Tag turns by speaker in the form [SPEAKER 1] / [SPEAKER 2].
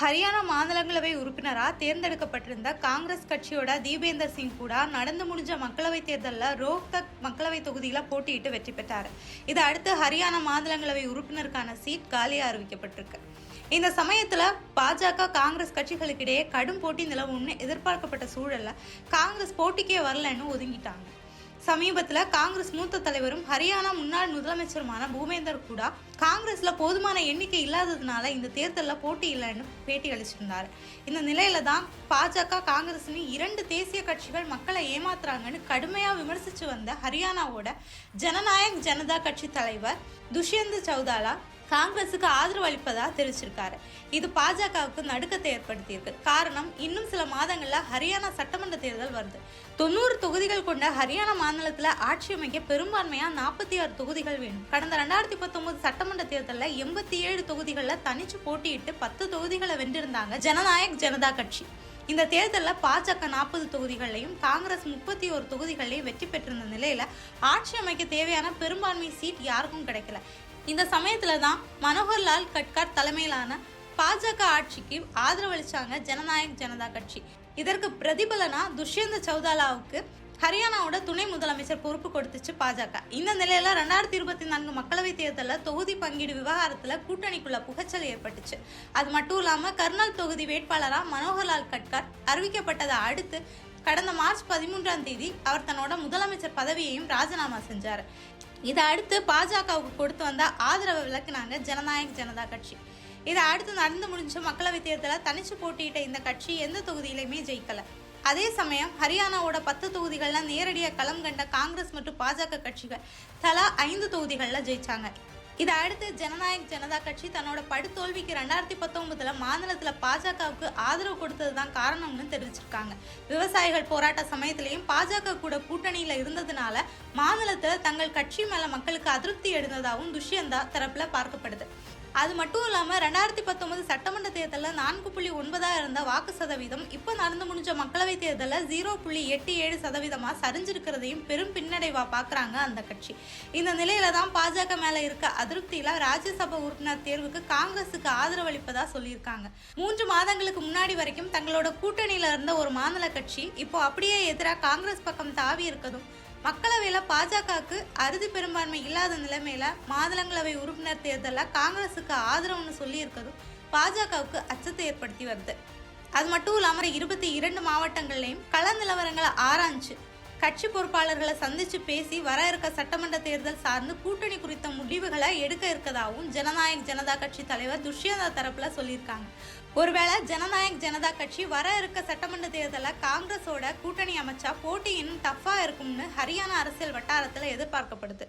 [SPEAKER 1] ஹரியானா மாநிலங்களவை உறுப்பினராக தேர்ந்தெடுக்கப்பட்டிருந்த காங்கிரஸ் கட்சியோட தீபேந்தர் சிங் கூட நடந்து முடிஞ்ச மக்களவைத் தேர்தலில் ரோஹ்தக் மக்களவை தொகுதியில் போட்டியிட்டு வெற்றி பெற்றார். இதை அடுத்து ஹரியானா மாநிலங்களவை உறுப்பினருக்கான சீட் காலியாக அறிவிக்கப்பட்டிருக்கு. இந்த சமயத்தில் பாஜக காங்கிரஸ் கட்சிகளுக்கிடையே கடும் போட்டி நிலவும்னு எதிர்பார்க்கப்பட்ட சூழல்ல காங்கிரஸ் போட்டிக்கே வரலன்னு ஒதுங்கிட்டாங்க. சமீபத்தில் காங்கிரஸ் மூத்த தலைவரும் ஹரியானா முன்னாள் முதலமைச்சருமான பூமேந்தர் கூட காங்கிரஸ்ல போதுமான எண்ணிக்கை இல்லாததுனால இந்த தேர்தலில் போட்டி இல்லைன்னு பேட்டி அளிச்சிருந்தாரு. இந்த நிலையில தான் பாஜக காங்கிரஸ்னு இரண்டு தேசிய கட்சிகள் மக்களை ஏமாத்துறாங்கன்னு கடுமையா விமர்சிச்சு வந்த ஹரியானாவோட ஜனநாயக் ஜனதா கட்சி தலைவர் துஷ்யந்த் சௌதாலா காங்கிரஸுக்கு ஆதரவு அளிப்பதா தெரிவிச்சிருக்காரு. இது பாஜகவுக்கு நடுக்கத்தை ஏற்படுத்தியிருக்கு. காரணம், இன்னும் சில மாதங்கள்ல ஹரியானா சட்டமன்ற தேர்தல் வருது. 90 தொகுதிகள் கொண்ட ஹரியானா மாநிலத்துல ஆட்சி அமைக்க பெரும்பான்மையா 46 தொகுதிகள் வேணும். கடந்த 2019 சட்டமன்ற தேர்தலில் 87 தொகுதிகளில் தனிச்சு போட்டியிட்டு 10 தொகுதிகளை வென்றிருந்தாங்க ஜனநாயக் ஜனதா கட்சி. இந்த தேர்தலில் பாஜக 40 தொகுதிகளையும் காங்கிரஸ் 31 தொகுதிகளையும் வெற்றி பெற்றிருந்த நிலையில ஆட்சி அமைக்க தேவையான பெரும்பான்மை சீட் யாருக்கும் கிடைக்கல. இந்த சமயத்துல தான் மனோகர்லால் கட்கார் தலைமையிலான பாஜக ஆட்சிக்கு ஆதரவளிச்சாங்க ஜனநாயக் ஜனதா கட்சி. இதற்கு பிரதிபலனா துஷ்யந்த் சௌதாலாவுக்கு ஹரியானாவோட துணை முதலமைச்சர் பொறுப்பு கொடுத்துச்சு பாஜக. இந்த நிலையில 2024 மக்களவை தேர்தலில் தொகுதி பங்கீடு விவகாரத்துல கூட்டணிக்குள்ள புகைச்சல் ஏற்பட்டுச்சு. அது மட்டும் இல்லாம கர்னல் தொகுதி வேட்பாளரா மனோகர்லால் கட்கார் அறிவிக்கப்பட்டதை அடுத்து கடந்த மார்ச் 13ஆம் தேதி அவர் தன்னோட முதலமைச்சர் பதவியையும் ராஜினாமா செஞ்சார். இதை அடுத்து பாஜகவுக்கு கொடுத்து வந்த ஆதரவை விளக்குனாங்க ஜனநாயக் ஜனதா கட்சி. இதை அடுத்து நடந்து முடிஞ்ச மக்களவை தேர்தலில் தனிச்சு போட்டியிட்ட இந்த கட்சி எந்த தொகுதியிலையுமே ஜெயிக்கல. அதே சமயம் ஹரியானாவோட 10 தொகுதிகளில் நேரடியாக களம் கண்ட காங்கிரஸ் மற்றும் பாஜக கட்சிகள் தலா 5 தொகுதிகளில் ஜெயிச்சாங்க. இதை அடுத்து ஜனநாயக் ஜனதா கட்சி தன்னோட படுதோல்விக்கு 2019 மாநிலத்தில் பாஜகவுக்கு ஆதரவு கொடுத்தது தான் காரணம்னு தெரிவிச்சிருக்காங்க. விவசாயிகள் போராட்ட சமயத்திலையும் பாஜக கூட கூட்டணியில இருந்ததுனால மாநிலத்தில் தங்கள் கட்சி மேல மக்களுக்கு அதிருப்தி எழுந்ததாகவும் துஷ்யந்தா தரப்புல பார்க்கப்படுது. அது மட்டும் இல்லாமல் 2019 சட்டமன்ற தேர்தலில் 4.9 இருந்த வாக்கு சதவீதம் இப்போ நடந்து முடிஞ்ச மக்களவை தேர்தலில் 0.87% சரிஞ்சிருக்கிறதையும் பெரும் பின்னடைவா பார்க்குறாங்க அந்த கட்சி. இந்த நிலையில தான் பாஜக மேலே இருக்க அதிருப்தியில ராஜ்யசபா உறுப்பினர் தேர்வுக்கு காங்கிரஸுக்கு ஆதரவு அளிப்பதா சொல்லியிருக்காங்க. 3 மாதங்களுக்கு முன்னாடி வரைக்கும் தங்களோட கூட்டணியில இருந்த ஒரு மாநில கட்சி இப்போ அப்படியே எதிராக காங்கிரஸ் பக்கம் தாவி இருக்கதும் மக்களவையில் பாஜகவுக்கு அறுதி பெரும்பான்மை இல்லாத நிலைமையில மாநிலங்களவை உறுப்பினர் தேர்தலில் காங்கிரஸுக்கு ஆதரவுன்னு சொல்லி இருக்கதும் பாஜகவுக்கு அச்சத்தை ஏற்படுத்தி வருது. அது மட்டும் இல்லாமல் 22 மாவட்டங்கள்லையும் கள நிலவரங்களை ஆராய்ஞ்சு கட்சி பொறுப்பாளர்களை சந்திச்சு பேசி வர இருக்க சட்டமன்ற தேர்தல் சார்ந்து கூட்டணி குறித்த முடிவுகளை எடுக்க இருக்கதாகவும் ஜனநாயக் ஜனதா கட்சி தலைவர் துஷ்யந்தா தரப்புல சொல்லியிருக்காங்க. ஒருவேளை ஜனநாயக் ஜனதா கட்சி வர இருக்க சட்டமன்ற தேர்தலில் காங்கிரஸோட கூட்டணி அமைச்சா போட்டி இன்னும் டஃபா இருக்கும்னு ஹரியானா அரசியல் வட்டாரத்தில் எதிர்பார்க்கப்படுது.